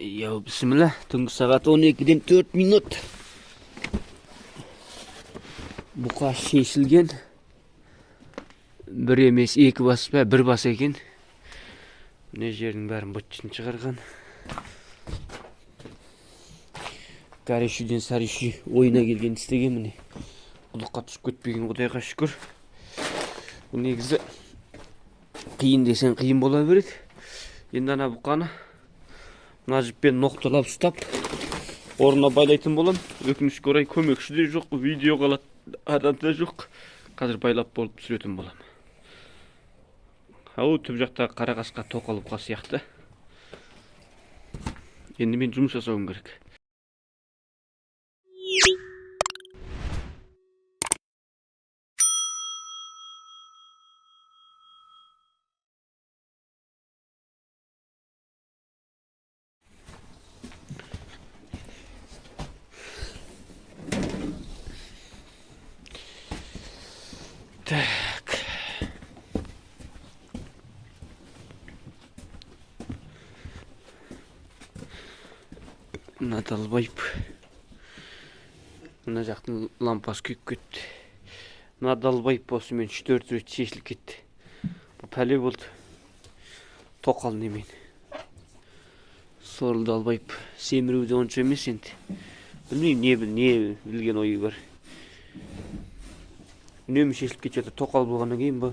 Ya bismillah. Tunggu saat 12'den 4 minut. Buqa şeşilgen. Bir emes, iki bas be, bir bas ekin. Ne жердің бәрін бытчын шығарған. Гарешуден сарешу ойына келген істеген міне. Құдыққа түсіп кетпеген Құдайға шүкір. Бұл негізі қиын десең қиын бола береді. Енді ана бұқаны мына жіппен ноқталап ұстап орнына байлайтын болам. Өкінішке орай көмекші де жоқ, видео қалады адам да жоқ. Қазір байлап болып түсіретін болам. Ау түп жақтағы қара қасқа тоқалып қал сияқты. Енді мен жұмыс жасауым керек. Так. Мына далбайып. Мына жақтың лампасы күйіп кетті. Мына далбайып осымен 3-4 рет шешіліп кетті. Бұл пәле болды. Тоқал немен. Сорлы далбайып. Семіруді онша емес енді. Білмеймін, не білген ойы бар. Үнемі шешіліп кетеді, тоқал болғаннан кейін ба?